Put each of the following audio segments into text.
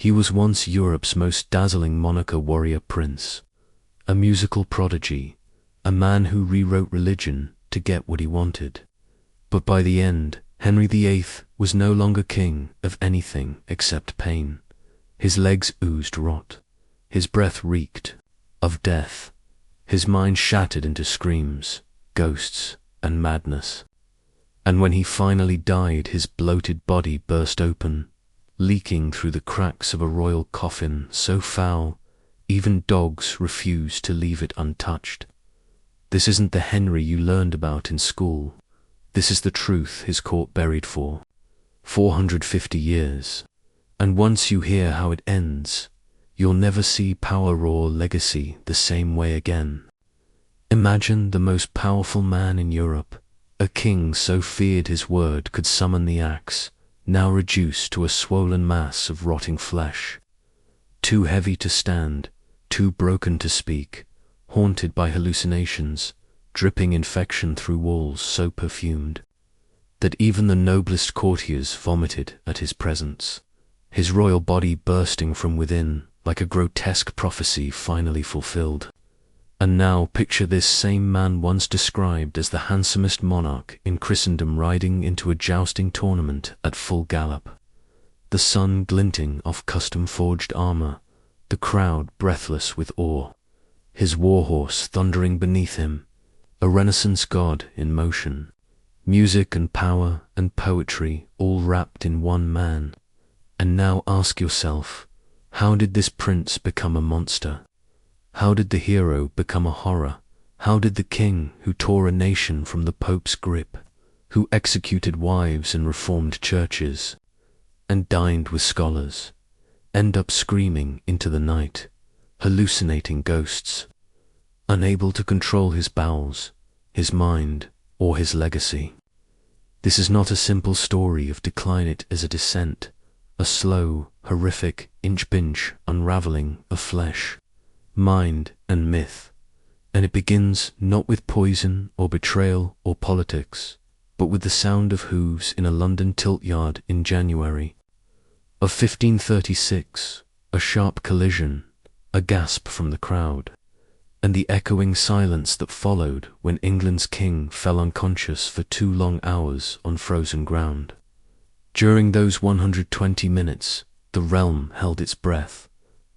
He was once Europe's most dazzling monarch, a warrior prince, a musical prodigy, a man who rewrote religion to get what he wanted. But by the end, Henry VIII was no longer king of anything except pain. His legs oozed rot. His breath reeked of death. His mind shattered into screams, ghosts, and madness. And when he finally died, his bloated body burst open, leaking through the cracks of a royal coffin so foul, even dogs refused to leave it untouched. This isn't the Henry you learned about in school. This is the truth his court buried for 450 years. And once you hear how it ends, you'll never see power or legacy the same way again. Imagine the most powerful man in Europe, a king so feared his word could summon the axe, now reduced to a swollen mass of rotting flesh. Too heavy to stand, too broken to speak, haunted by hallucinations, dripping infection through walls so perfumed that even the noblest courtiers vomited at his presence. His royal body bursting from within like a grotesque prophecy finally fulfilled. And now picture this same man once described as the handsomest monarch in Christendom riding into a jousting tournament at full gallop. The sun glinting off custom-forged armor, the crowd breathless with awe, his warhorse thundering beneath him, a Renaissance god in motion, music and power and poetry all wrapped in one man. And now ask yourself, how did this prince become a monster? How did the hero become a horror? How did the king who tore a nation from the Pope's grip, who executed wives and reformed churches, and dined with scholars, end up screaming into the night, hallucinating ghosts, unable to control his bowels, his mind, or his legacy? This is not a simple story of decline, it is a descent, a slow, horrific, inch-by-inch unraveling of flesh, mind, and myth. And it begins not with poison or betrayal or politics, but with the sound of hooves in a London tilt yard in January of 1536, a sharp collision, a gasp from the crowd, and the echoing silence that followed when England's king fell unconscious for 2 long hours on frozen ground. During those 120 minutes, the realm held its breath,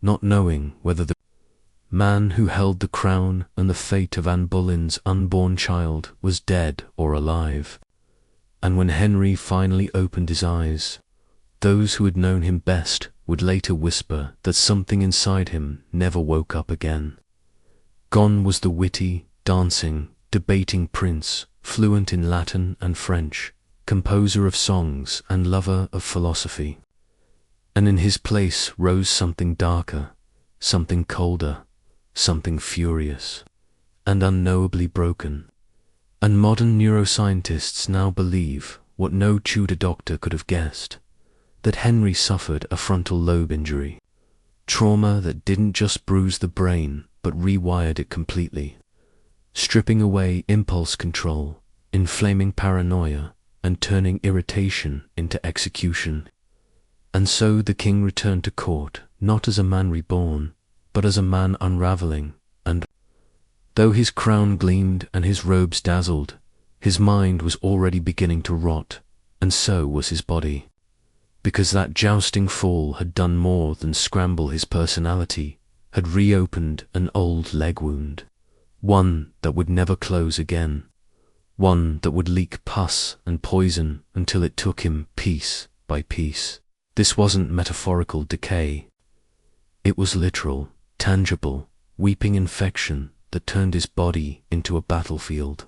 not knowing whether the man who held the crown and the fate of Anne Boleyn's unborn child was dead or alive. And when Henry finally opened his eyes, those who had known him best would later whisper that something inside him never woke up again. Gone was the witty, dancing, debating prince, fluent in Latin and French, composer of songs and lover of philosophy. And in his place rose something darker, something colder, something furious, and unknowably broken. And modern neuroscientists now believe what no Tudor doctor could have guessed, that Henry suffered a frontal lobe injury, trauma that didn't just bruise the brain but rewired it completely, stripping away impulse control, inflaming paranoia, and turning irritation into execution. And so the king returned to court, not as a man reborn, but as a man unraveling, and though his crown gleamed and his robes dazzled, his mind was already beginning to rot, and so was his body. Because that jousting fall had done more than scramble his personality, had reopened an old leg wound, one that would never close again, one that would leak pus and poison until it took him piece by piece. This wasn't metaphorical decay. It was literal, tangible, weeping infection that turned his body into a battlefield.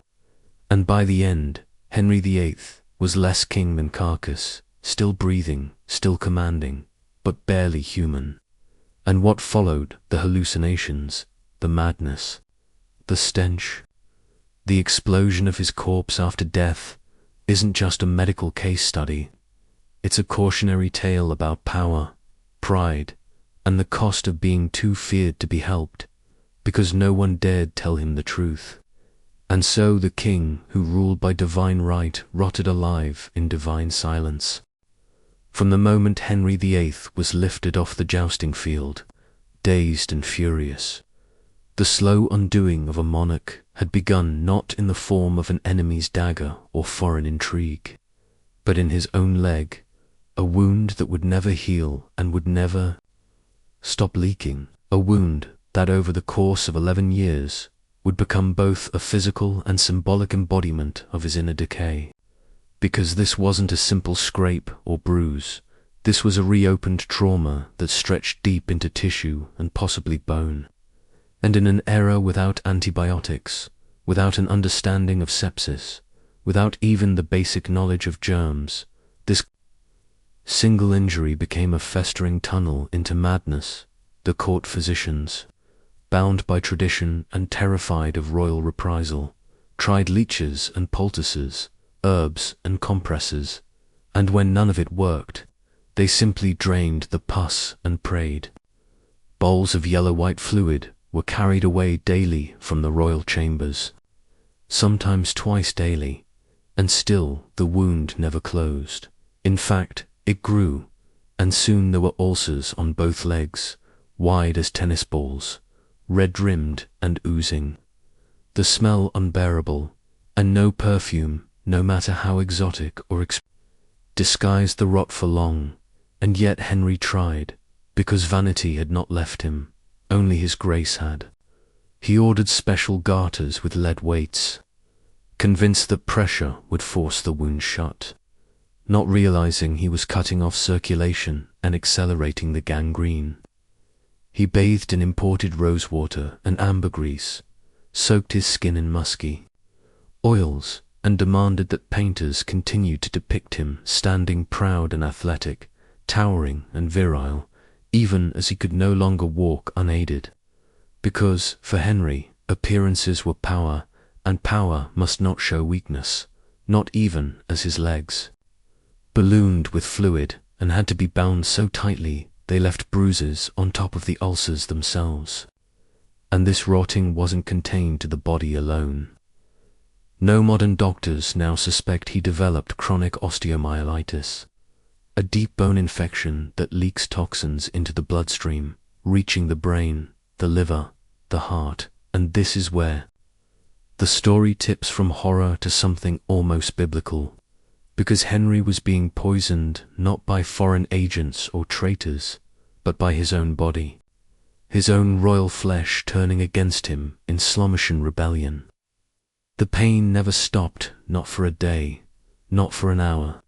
And by the end, Henry VIII was less king than carcass, still breathing, still commanding, but barely human. And what followed, the hallucinations, the madness, the stench, the explosion of his corpse after death, isn't just a medical case study. It's a cautionary tale about power, pride, and the cost of being too feared to be helped, because no one dared tell him the truth. And so the king, who ruled by divine right, rotted alive in divine silence. From the moment Henry VIII was lifted off the jousting field, dazed and furious, the slow undoing of a monarch had begun, not in the form of an enemy's dagger or foreign intrigue, but in his own leg, a wound that would never heal and would never stop leaking, a wound that over the course of 11 years would become both a physical and symbolic embodiment of his inner decay. Because this wasn't a simple scrape or bruise, this was a reopened trauma that stretched deep into tissue and possibly bone. And in an era without antibiotics, without an understanding of sepsis, without even the basic knowledge of germs, this single injury became a festering tunnel into madness. The court physicians, bound by tradition and terrified of royal reprisal, tried leeches and poultices, herbs and compresses, and when none of it worked, they simply drained the pus and prayed. Bowls of yellow-white fluid were carried away daily from the royal chambers, sometimes twice daily, and still the wound never closed. In fact, it grew, and soon there were ulcers on both legs, wide as tennis balls, red-rimmed and oozing. The smell unbearable, and no perfume, no matter how exotic or disguised the rot for long. And yet Henry tried, because vanity had not left him, only his grace had. He ordered special garters with lead weights, convinced that pressure would force the wound shut, not realizing he was cutting off circulation and accelerating the gangrene. He bathed in imported rosewater and ambergris, soaked his skin in musky oils, and demanded that painters continue to depict him standing proud and athletic, towering and virile, even as he could no longer walk unaided. Because, for Henry, appearances were power, and power must not show weakness, not even as his legs, ballooned with fluid and had to be bound so tightly they left bruises on top of the ulcers themselves. And this rotting wasn't contained to the body alone. No modern doctors now suspect he developed chronic osteomyelitis, a deep bone infection that leaks toxins into the bloodstream, reaching the brain, the liver, the heart. And this is where the story tips from horror to something almost biblical, because Henry was being poisoned not by foreign agents or traitors, but by his own body, his own royal flesh turning against him in Slomitian rebellion. The pain never stopped, not for a day, not for an hour,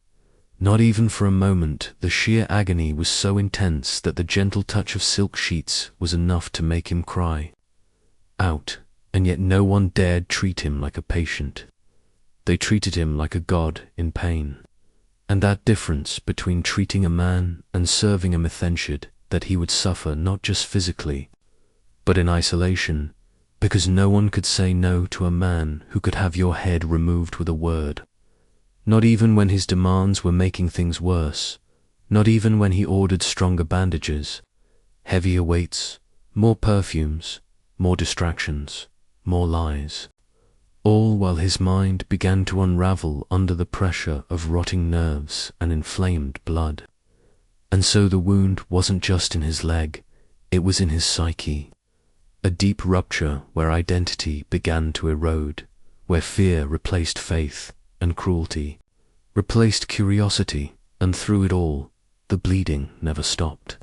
not even for a moment. The sheer agony was so intense that the gentle touch of silk sheets was enough to make him cry out, and yet no one dared treat him like a patient. They treated him like a god in pain. And that difference between treating a man and serving him ensured that he would suffer not just physically, but in isolation, because no one could say no to a man who could have your head removed with a word. Not even when his demands were making things worse, not even when he ordered stronger bandages, heavier weights, more perfumes, more distractions, more lies. All while his mind began to unravel under the pressure of rotting nerves and inflamed blood. And so the wound wasn't just in his leg, it was in his psyche. A deep rupture where identity began to erode, where fear replaced faith, and cruelty replaced curiosity, and through it all, the bleeding never stopped.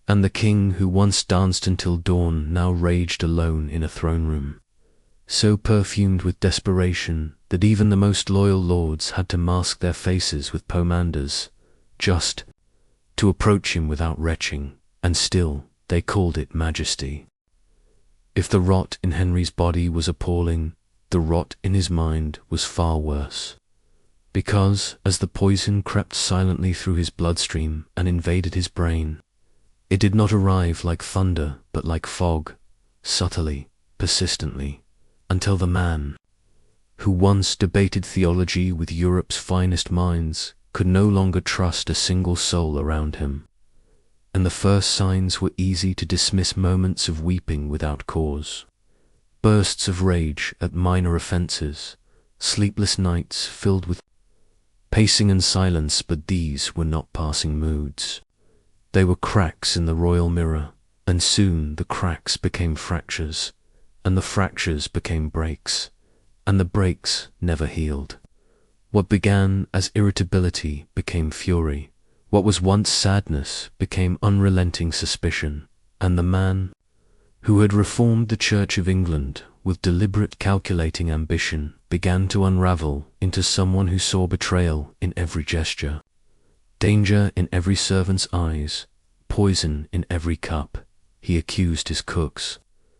And the king who once danced until dawn now raged alone in a throne room, so perfumed with desperation that even the most loyal lords had to mask their faces with pomanders, just to approach him without retching, and still they called it majesty. If the rot in Henry's body was appalling, the rot in his mind was far worse. Because, as the poison crept silently through his bloodstream and invaded his brain, it did not arrive like thunder but like fog, subtly, persistently, until the man, who once debated theology with Europe's finest minds, could no longer trust a single soul around him. And the first signs were easy to dismiss: moments of weeping without cause, bursts of rage at minor offenses, sleepless nights filled with pacing in silence, but these were not passing moods. They were cracks in the royal mirror, and soon the cracks became fractures, and the fractures became breaks, and the breaks never healed. What began as irritability became fury. What was once sadness became unrelenting suspicion, and the man who had reformed the Church of England with deliberate calculating ambition began to unravel into someone who saw betrayal in every gesture, danger in every servant's eyes, poison in every cup. He accused his cooks,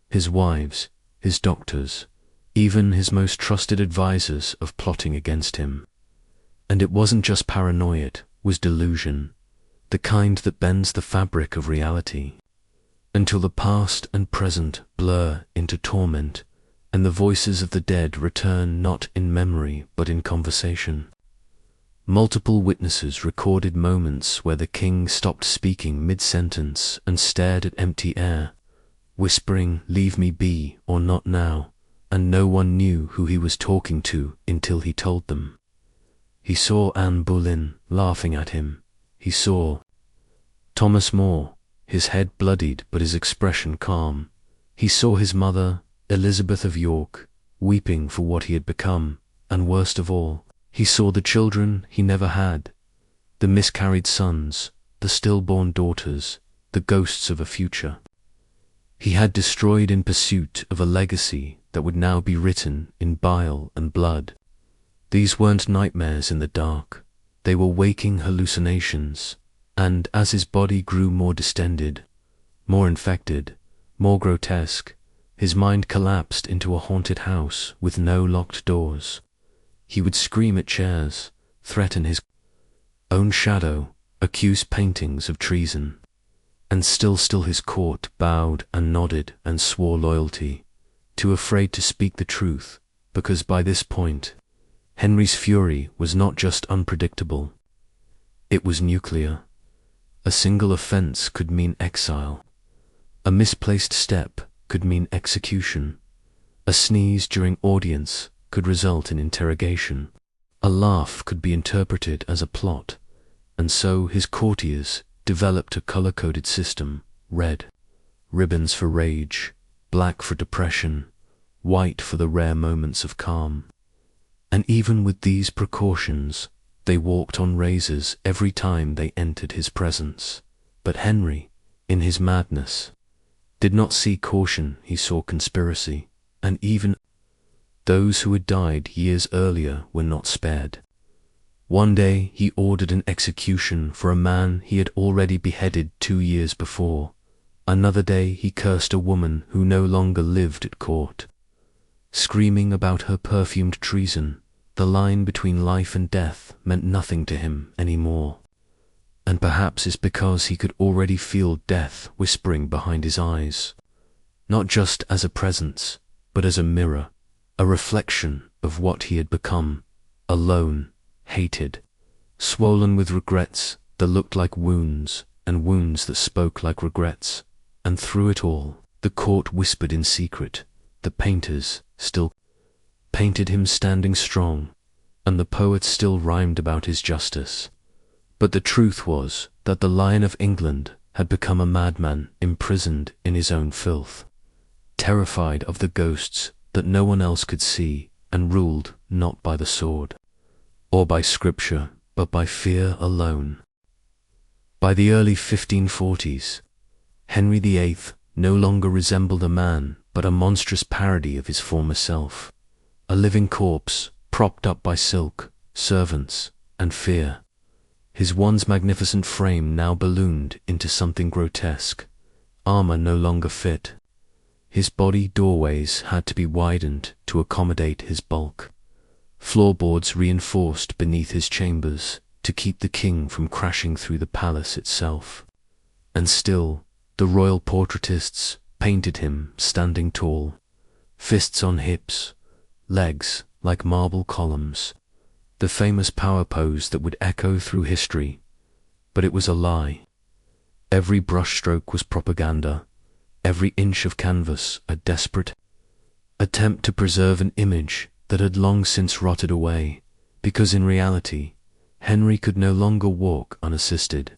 his wives, his doctors, even his most trusted advisors of plotting against him. And it wasn't just paranoia, it was delusion, the kind that bends the fabric of reality, until the past and present blur into torment, and the voices of the dead return not in memory but in conversation. Multiple witnesses recorded moments where the king stopped speaking mid-sentence and stared at empty air, whispering, "Leave me be," or "Not now," and no one knew who he was talking to until he told them. He saw Anne Boleyn laughing at him. He saw Thomas More, his head bloodied but his expression calm. He saw his mother, Elizabeth of York, weeping for what he had become, and worst of all, he saw the children he never had, the miscarried sons, the stillborn daughters, the ghosts of a future he had destroyed in pursuit of a legacy that would now be written in bile and blood. These weren't nightmares in the dark, they were waking hallucinations, and as his body grew more distended, more infected, more grotesque, his mind collapsed into a haunted house with no locked doors. He would scream at chairs, threaten his own shadow, accuse paintings of treason. And still his court bowed and nodded and swore loyalty, too afraid to speak the truth, because by this point, Henry's fury was not just unpredictable, it was nuclear. A single offense could mean exile. A misplaced step could mean execution. A sneeze during audience could result in interrogation. A laugh could be interpreted as a plot, and so his courtiers developed a color-coded system: red, ribbons for rage, black for depression, white for the rare moments of calm. And even with these precautions, they walked on razors every time they entered his presence. But Henry, in his madness, did not see caution, he saw conspiracy, and even those who had died years earlier were not spared. One day he ordered an execution for a man he had already beheaded 2 years before. Another day he cursed a woman who no longer lived at court. Screaming about her perfumed treason, the line between life and death meant nothing to him anymore. And perhaps it's because he could already feel death whispering behind his eyes, not just as a presence, but as a mirror, a reflection of what he had become, alone, hated, swollen with regrets that looked like wounds, and wounds that spoke like regrets. And through it all, the court whispered in secret, the painters still painted him standing strong, and the poets still rhymed about his justice. But the truth was that the Lion of England had become a madman imprisoned in his own filth, terrified of the ghosts that no one else could see, and ruled not by the sword or by scripture, but by fear alone. By the early 1540s, Henry VIII no longer resembled a man, but a monstrous parody of his former self, a living corpse propped up by silk, servants, and fear. His once magnificent frame now ballooned into something grotesque. Armor no longer fit. His body doorways had to be widened to accommodate his bulk. Floorboards reinforced beneath his chambers to keep the king from crashing through the palace itself. And still, the royal portraitists painted him standing tall, fists on hips, legs like marble columns, the famous power pose that would echo through history. But it was a lie. Every brushstroke was propaganda, every inch of canvas a desperate attempt to preserve an image that had long since rotted away, because in reality, Henry could no longer walk unassisted,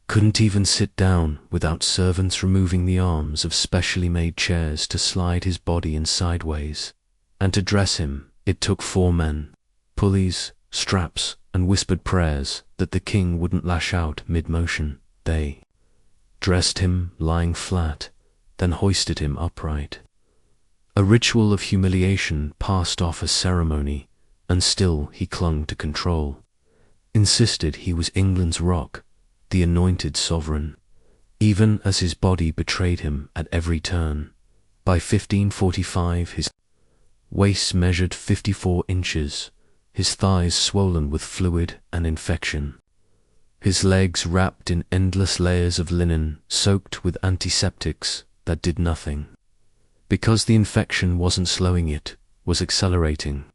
couldn't even sit down without servants removing the arms of specially made chairs to slide his body in sideways. And to dress him, it took 4 men, pulleys, straps, and whispered prayers that the king wouldn't lash out mid-motion. They dressed him lying flat, then hoisted him upright. A ritual of humiliation passed off as ceremony, and still he clung to control. Insisted he was England's rock, the anointed sovereign, even as his body betrayed him at every turn. By 1545 his waist measured 54 inches, his thighs swollen with fluid and infection, his legs wrapped in endless layers of linen soaked with antiseptics that did nothing, because the infection wasn't slowing, it was accelerating.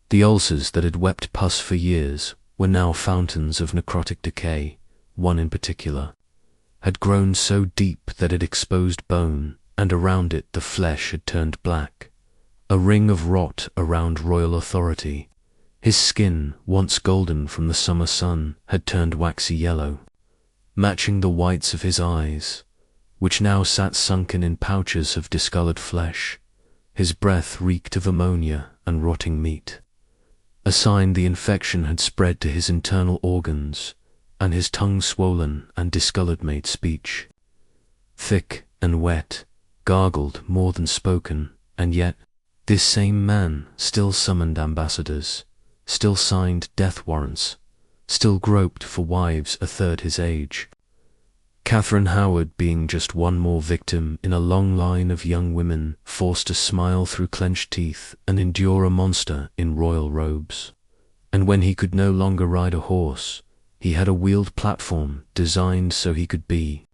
The ulcers that had wept pus for years were now fountains of necrotic decay. One in particular had grown so deep that it exposed bone, and around it the flesh had turned black, a ring of rot around royal authority. His skin, once golden from the summer sun, had turned waxy yellow, matching the whites of his eyes, which now sat sunken in pouches of discolored flesh. His breath reeked of ammonia and rotting meat, a sign the infection had spread to his internal organs, and his tongue swollen and discolored made speech thick and wet, gargled more than spoken. And yet this same man still summoned ambassadors, still signed death warrants, still groped for wives a third his age. Catherine Howard being just one more victim in a long line of young women forced to smile through clenched teeth and endure a monster in royal robes. And when he could no longer ride a horse, he had a wheeled platform designed so he could be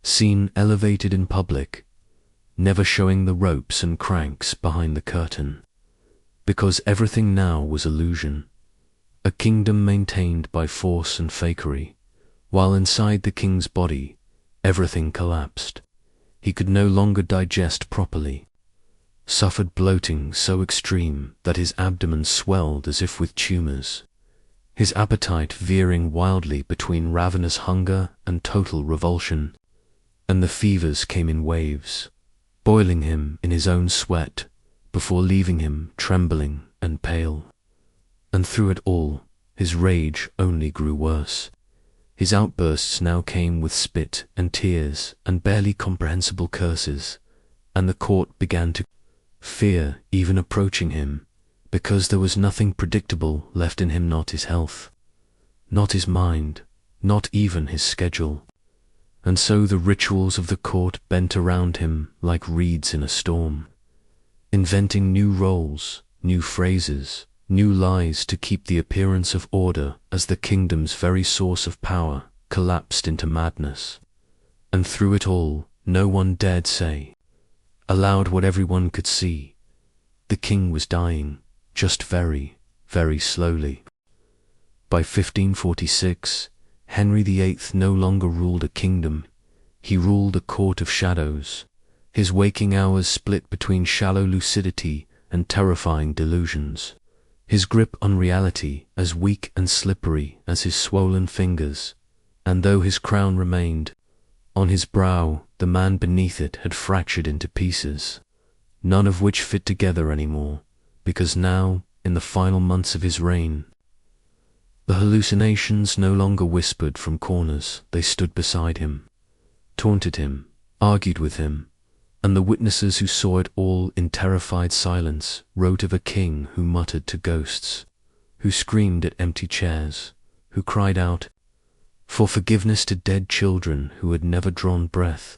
seen elevated in public, never showing the ropes and cranks behind the curtain, because everything now was illusion, a kingdom maintained by force and fakery, while inside the king's body everything collapsed. He could no longer digest properly, suffered bloating so extreme that his abdomen swelled as if with tumors, his appetite veering wildly between ravenous hunger and total revulsion, and the fevers came in waves, boiling him in his own sweat before leaving him trembling and pale. And through it all, his rage only grew worse. His outbursts now came with spit and tears and barely comprehensible curses, and the court began to fear even approaching him, because there was nothing predictable left in him, not his health, not his mind, not even his schedule. And so the rituals of the court bent around him like reeds in a storm, inventing new roles, new phrases, new lies to keep the appearance of order as the kingdom's very source of power collapsed into madness. And through it all, no one dared say aloud what everyone could see: the king was dying, just very, very slowly. By 1546, Henry VIII no longer ruled a kingdom, he ruled a court of shadows, his waking hours split between shallow lucidity and terrifying delusions, his grip on reality as weak and slippery as his swollen fingers, and though his crown remained on his brow, the man beneath it had fractured into pieces, none of which fit together anymore, because now, in the final months of his reign, the hallucinations no longer whispered from corners, they stood beside him, taunted him, argued with him, and the witnesses who saw it all in terrified silence wrote of a king who muttered to ghosts, who screamed at empty chairs, who cried out for forgiveness to dead children who had never drawn breath.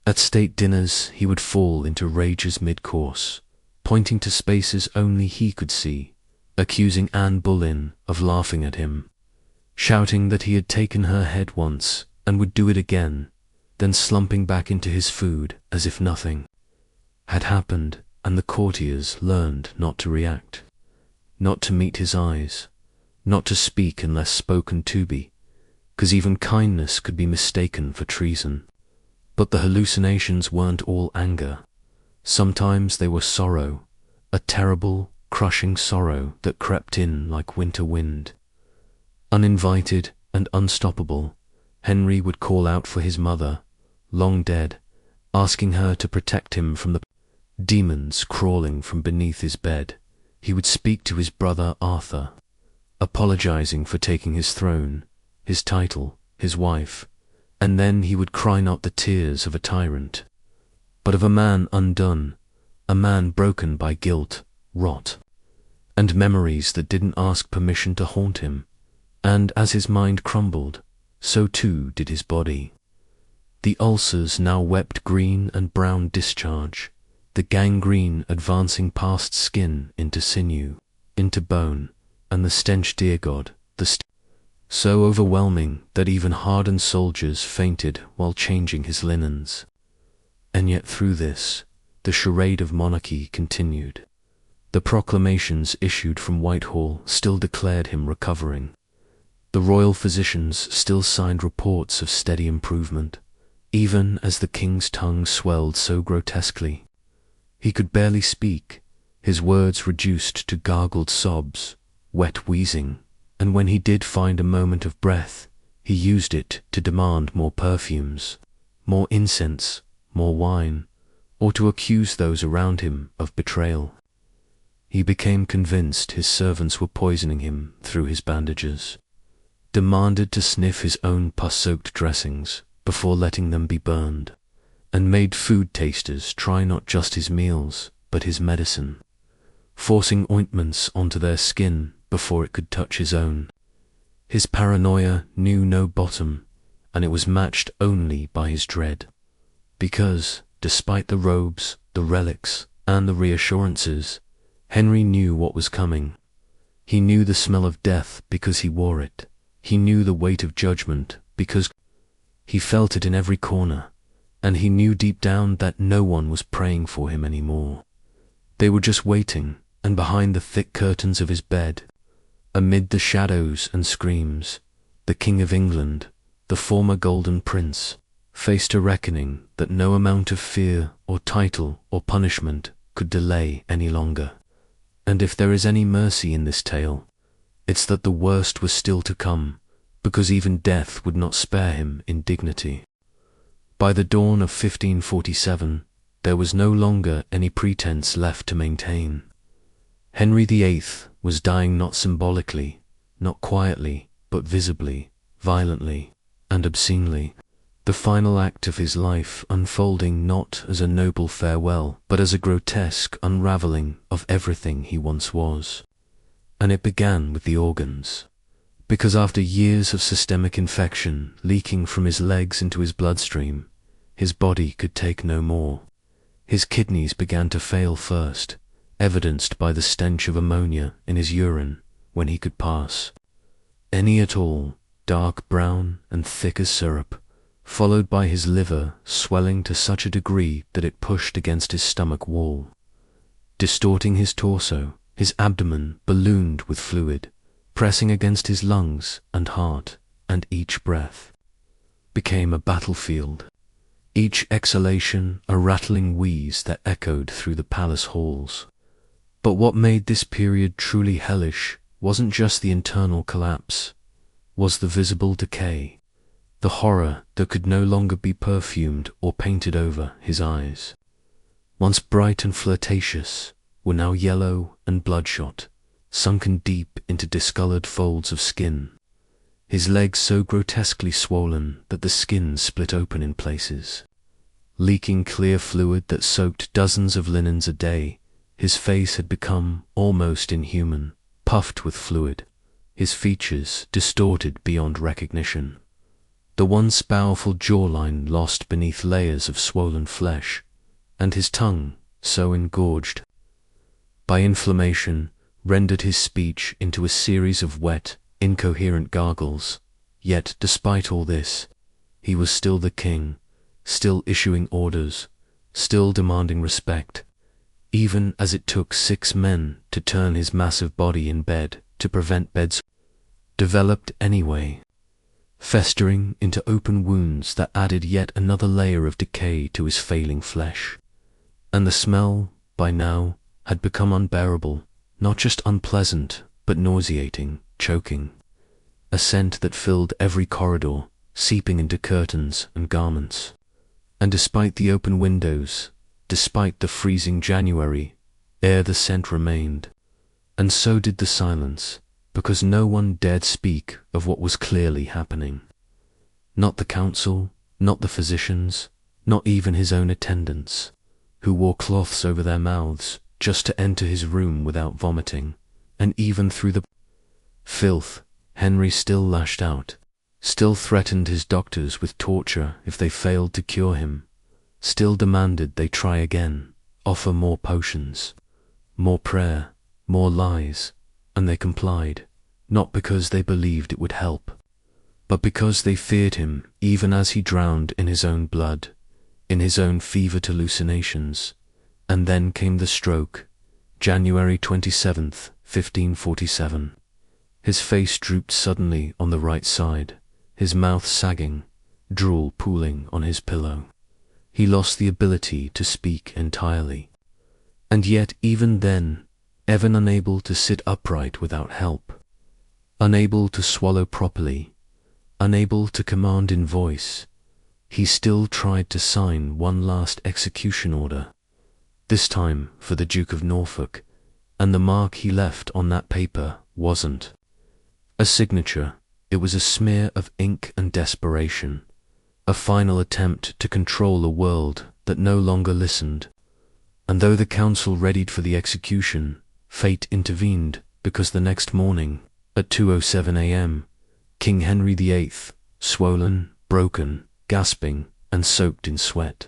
At state dinners he would fall into rages mid-course, pointing to spaces only he could see, accusing Anne Boleyn of laughing at him, shouting that he had taken her head once and would do it again, then slumping back into his food as if nothing had happened, and the courtiers learned not to react, not to meet his eyes, not to speak unless spoken to be, because even kindness could be mistaken for treason. But the hallucinations weren't all anger. Sometimes they were sorrow, a terrible, crushing sorrow that crept in like winter wind, Uninvited and unstoppable, Henry would call out for his mother, long dead, asking her to protect him from the demons crawling from beneath his bed. He would speak to his brother Arthur, apologizing for taking his throne, his title, his wife, and then he would cry not the tears of a tyrant, but of a man undone, a man broken by guilt, rot, and memories that didn't ask permission to haunt him. And as his mind crumbled, so too did his body. The ulcers now wept green and brown discharge, the gangrene advancing past skin into sinew, into bone, and the stench, dear God, so overwhelming that even hardened soldiers fainted while changing his linens. And yet through this, the charade of monarchy continued. The proclamations issued from Whitehall still declared him recovering. The royal physicians still signed reports of steady improvement, even as the king's tongue swelled so grotesquely. He could barely speak, his words reduced to gargled sobs, wet wheezing, and when he did find a moment of breath, he used it to demand more perfumes, more incense, more wine, or to accuse those around him of betrayal. He became convinced his servants were poisoning him through his bandages, demanded to sniff his own pus-soaked dressings before letting them be burned, and made food tasters try not just his meals, but his medicine, forcing ointments onto their skin before it could touch his own. His paranoia knew no bottom, and it was matched only by his dread, because, despite the robes, the relics, and the reassurances, Henry knew what was coming. He knew the smell of death because he wore it. He knew the weight of judgment because he felt it in every corner, and he knew deep down that no one was praying for him anymore. They were just waiting, and behind the thick curtains of his bed, amid the shadows and screams, the King of England, the former Golden Prince, faced a reckoning that no amount of fear or title or punishment could delay any longer. And if there is any mercy in this tale, it's that the worst was still to come, because even death would not spare him in dignity. By the dawn of 1547, there was no longer any pretense left to maintain. Henry VIII was dying not symbolically, not quietly, but visibly, violently, and obscenely. The final act of his life unfolding not as a noble farewell, but as a grotesque unraveling of everything he once was. And it began with the organs, because after years of systemic infection leaking from his legs into his bloodstream, his body could take no more. His kidneys began to fail first, evidenced by the stench of ammonia in his urine when he could pass any at all, dark brown and thick as syrup, followed by his liver swelling to such a degree that it pushed against his stomach wall, distorting his torso. His abdomen ballooned with fluid, pressing against his lungs and heart, and each breath became a battlefield, each exhalation a rattling wheeze that echoed through the palace halls. But what made this period truly hellish wasn't just the internal collapse, was the visible decay, the horror that could no longer be perfumed or painted over his eyes. Once bright and flirtatious, were now yellow and bloodshot, sunken deep into discolored folds of skin, his legs so grotesquely swollen that the skin split open in places, leaking clear fluid that soaked dozens of linens a day. His face had become almost inhuman, puffed with fluid, his features distorted beyond recognition, the once powerful jawline lost beneath layers of swollen flesh, and his tongue, so engorged by inflammation, rendered his speech into a series of wet, incoherent gargles. Yet, despite all this, he was still the king, still issuing orders, still demanding respect, even as it took 6 men to turn his massive body in bed to prevent beds developed anyway, festering into open wounds that added yet another layer of decay to his failing flesh. And the smell, by now, had become unbearable, not just unpleasant, but nauseating, choking. a scent that filled every corridor, seeping into curtains and garments. And despite the open windows, despite the freezing January air, the scent remained. And so did the silence, because no one dared speak of what was clearly happening. Not the council, not the physicians, not even his own attendants, who wore cloths over their mouths just to enter his room without vomiting. And even through the filth, Henry still lashed out, still threatened his doctors with torture if they failed to cure him, still demanded they try again, offer more potions, more prayer, more lies, and they complied, not because they believed it would help, but because they feared him even as he drowned in his own blood, in his own fevered hallucinations. And then came the stroke, January 27th, 1547. His face drooped suddenly on the right side, his mouth sagging, drool pooling on his pillow. He lost the ability to speak entirely. And yet even then, even unable to sit upright without help, unable to swallow properly, unable to command in voice, he still tried to sign one last execution order, this time for the Duke of Norfolk, and the mark he left on that paper wasn't a signature, it was a smear of ink and desperation, a final attempt to control a world that no longer listened. And though the council readied for the execution, fate intervened, because the next morning, at 2:07 a.m., King Henry VIII, swollen, broken, gasping, and soaked in sweat,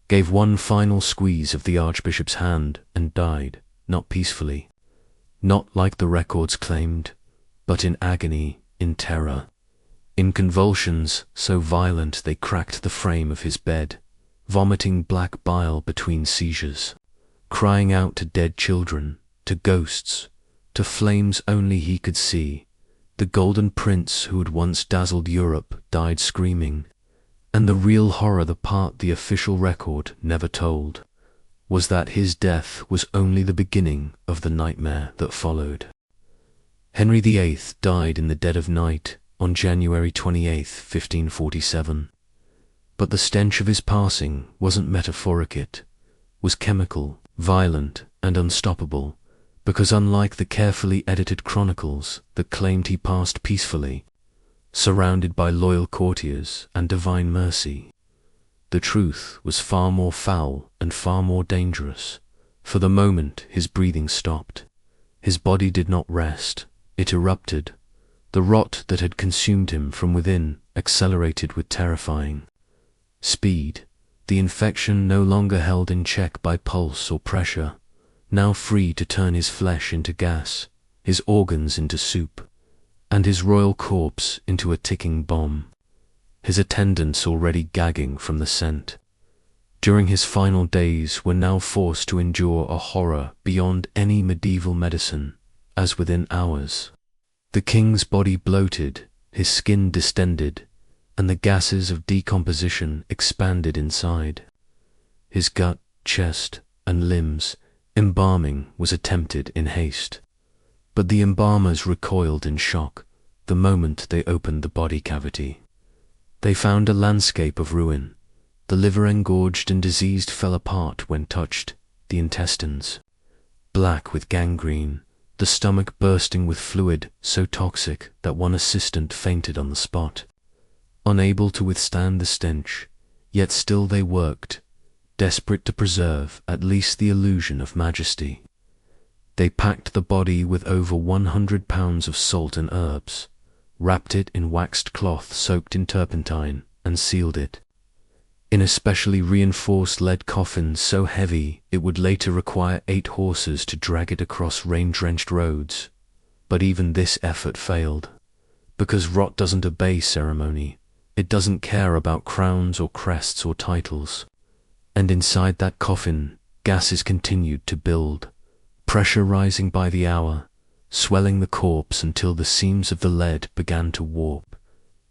gave one final squeeze of the Archbishop's hand and died, not peacefully, not like the records claimed, but in agony, in terror, in convulsions so violent they cracked the frame of his bed, vomiting black bile between seizures, crying out to dead children, to ghosts, to flames only he could see. The golden prince who had once dazzled Europe died screaming, and the real horror, the part the official record never told, was that his death was only the beginning of the nightmare that followed. Henry VIII died in the dead of night on January 28, 1547. But the stench of his passing wasn't metaphoric, it was chemical, violent, and unstoppable, because unlike the carefully edited chronicles that claimed he passed peacefully, surrounded by loyal courtiers and divine mercy, the truth was far more foul and far more dangerous. For the moment his breathing stopped. His body did not rest, it erupted. The rot that had consumed him from within accelerated with terrifying speed, the infection no longer held in check by pulse or pressure, now free to turn his flesh into gas, his organs into soup, and his royal corpse into a ticking bomb, his attendants already gagging from the scent. During his final days were now forced to endure a horror beyond any medieval medicine, as within hours. The king's body bloated, his skin distended, and the gases of decomposition expanded inside. His gut, chest, and limbs, embalming was attempted in haste, but the embalmers recoiled in shock the moment they opened the body cavity. They found a landscape of ruin. The liver, engorged and diseased, fell apart when touched, the intestines black with gangrene, the stomach bursting with fluid so toxic that one assistant fainted on the spot. Unable to withstand the stench, yet still they worked, desperate to preserve at least the illusion of majesty. They packed the body with over 100 pounds of salt and herbs, wrapped it in waxed cloth soaked in turpentine, and sealed it in a specially reinforced lead coffin so heavy it would later require 8 horses to drag it across rain-drenched roads. But even this effort failed, because rot doesn't obey ceremony. It doesn't care about crowns or crests or titles. And inside that coffin, gases continued to build, pressure rising by the hour, swelling the corpse until the seams of the lead began to warp.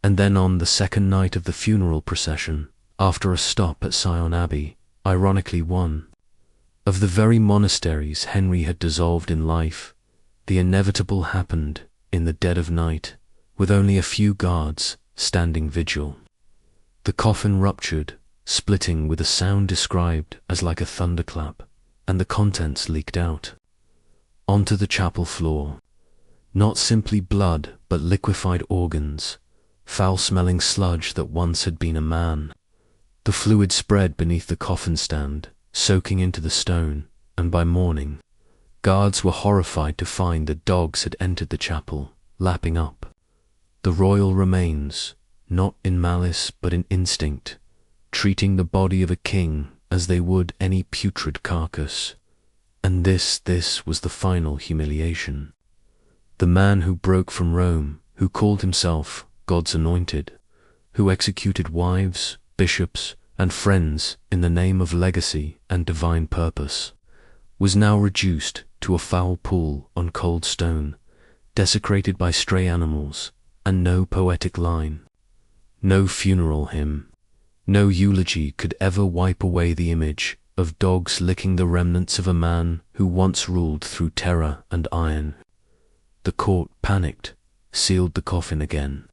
And then on the second night of the funeral procession, after a stop at Sion Abbey, ironically one of the very monasteries Henry had dissolved in life, the inevitable happened in the dead of night, with only a few guards standing vigil. The coffin ruptured, splitting with a sound described as like a thunderclap, and the contents leaked out onto the chapel floor. Not simply blood, but liquefied organs, foul-smelling sludge that once had been a man. The fluid spread beneath the coffin stand, soaking into the stone, and by morning, guards were horrified to find that dogs had entered the chapel, lapping up the royal remains, not in malice but in instinct, treating the body of a king as they would any putrid carcass. And this was the final humiliation. The man who broke from Rome, who called himself God's anointed, who executed wives, bishops, and friends in the name of legacy and divine purpose, was now reduced to a foul pool on cold stone, desecrated by stray animals, and no poetic line, no funeral hymn, no eulogy could ever wipe away the image of dogs licking the remnants of a man who once ruled through terror and iron. The court panicked, sealed the coffin again,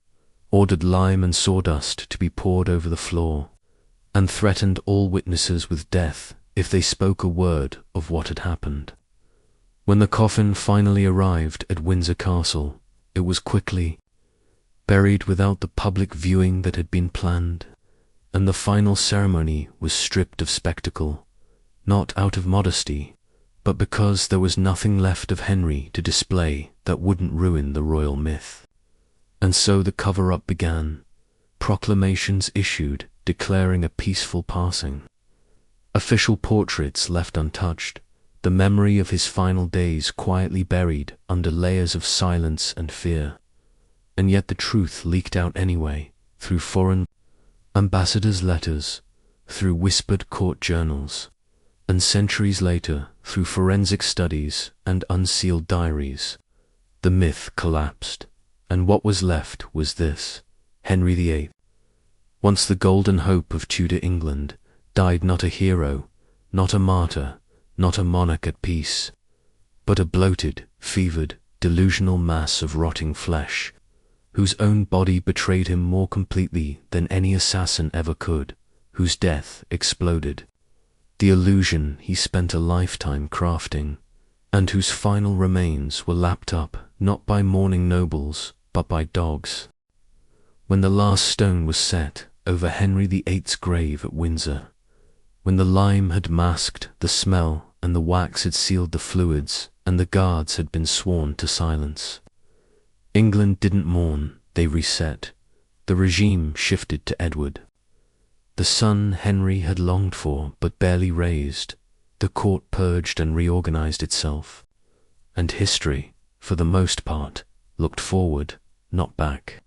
ordered lime and sawdust to be poured over the floor, and threatened all witnesses with death if they spoke a word of what had happened. When the coffin finally arrived at Windsor Castle, it was quickly buried without the public viewing that had been planned, and the final ceremony was stripped of spectacle, not out of modesty, but because there was nothing left of Henry to display that wouldn't ruin the royal myth. And so the cover-up began. Proclamations issued declaring a peaceful passing. Official portraits left untouched, the memory of his final days quietly buried under layers of silence and fear. And yet the truth leaked out anyway, through foreign ambassadors' letters, through whispered court journals, and centuries later through forensic studies and unsealed diaries. The myth collapsed, and what was left was this: Henry VIII, once the golden hope of Tudor England, died not a hero, not a martyr, not a monarch at peace, but a bloated, fevered, delusional mass of rotting flesh, whose own body betrayed him more completely than any assassin ever could, whose death exploded the illusion he spent a lifetime crafting, and whose final remains were lapped up not by mourning nobles, but by dogs. When the last stone was set over Henry VIII's grave at Windsor, when the lime had masked the smell and the wax had sealed the fluids and the guards had been sworn to silence, England didn't mourn, they reset. The regime shifted to Edward. The son Henry had longed for but barely raised. The court purged and reorganized itself. And history, for the most part, looked forward, not back,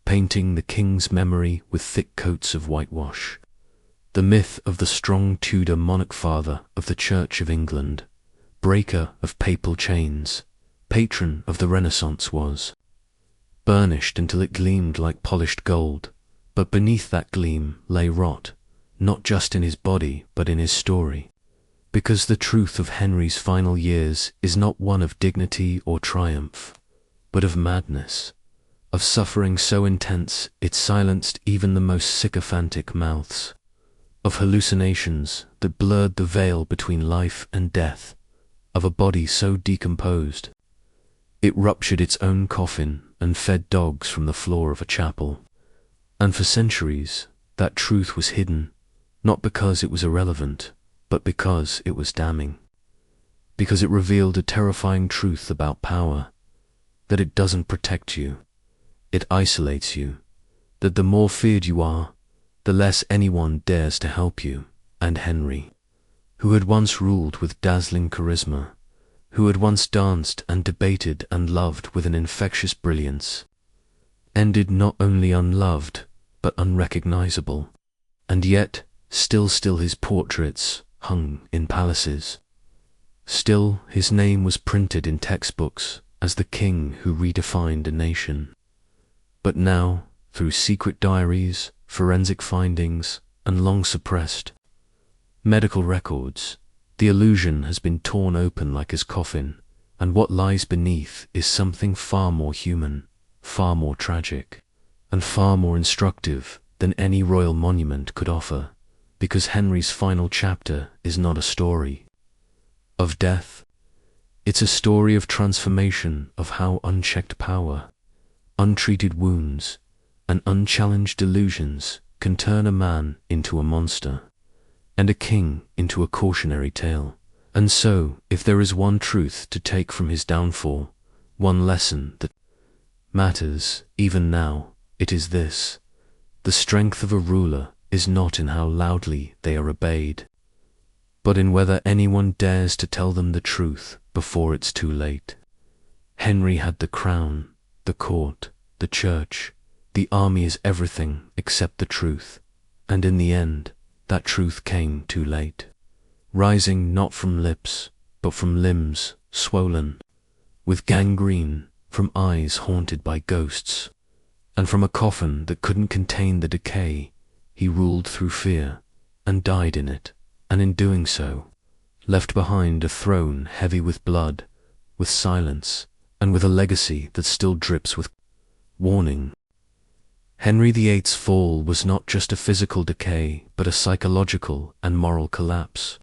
painting the king's memory with thick coats of whitewash. The myth of the strong Tudor monarch father of the Church of England, breaker of papal chains, patron of the Renaissance, was burnished until it gleamed like polished gold, but beneath that gleam lay rot, not just in his body but in his story, because the truth of Henry's final years is not one of dignity or triumph, but of madness, of suffering so intense it silenced even the most sycophantic mouths, of hallucinations that blurred the veil between life and death, of a body so decomposed it ruptured its own coffin and fed dogs from the floor of a chapel. And for centuries that truth was hidden, not because it was irrelevant, but because it was damning, because it revealed a terrifying truth about power, that it doesn't protect you, it isolates you, that the more feared you are, the less anyone dares to help you. And Henry, who had once ruled with dazzling charisma, who had once danced and debated and loved with an infectious brilliance, ended not only unloved, but unrecognizable. And yet, still his portraits hung in palaces. Still his name was printed in textbooks as the king who redefined a nation. But now, through secret diaries, forensic findings, and long-suppressed medical records, the illusion has been torn open like his coffin, and what lies beneath is something far more human, far more tragic, and far more instructive than any royal monument could offer, because Henry's final chapter is not a story of death. It's a story of transformation, of how unchecked power, untreated wounds, and unchallenged delusions can turn a man into a monster, and a king into a cautionary tale. And so, if there is one truth to take from his downfall, one lesson that matters even now, it is this: the strength of a ruler is not in how loudly they are obeyed, but in whether anyone dares to tell them the truth before it's too late. Henry had the crown, the court, the church, the army as everything except the truth, and in the end, that truth came too late, rising not from lips, but from limbs swollen with gangrene, from eyes haunted by ghosts, and from a coffin that couldn't contain the decay. He ruled through fear, and died in it, and in doing so, left behind a throne heavy with blood, with silence, and with a legacy that still drips with warning. Henry VIII's fall was not just a physical decay, but a psychological and moral collapse,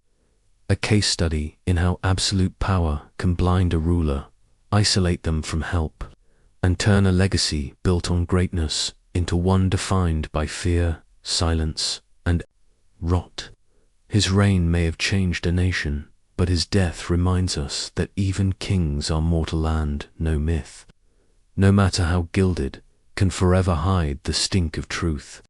a case study in how absolute power can blind a ruler, isolate them from help, and turn a legacy built on greatness into one defined by fear, silence, and rot. His reign may have changed a nation, but his death reminds us that even kings are mortal, and no myth, no matter how gilded, can forever hide the stink of truth.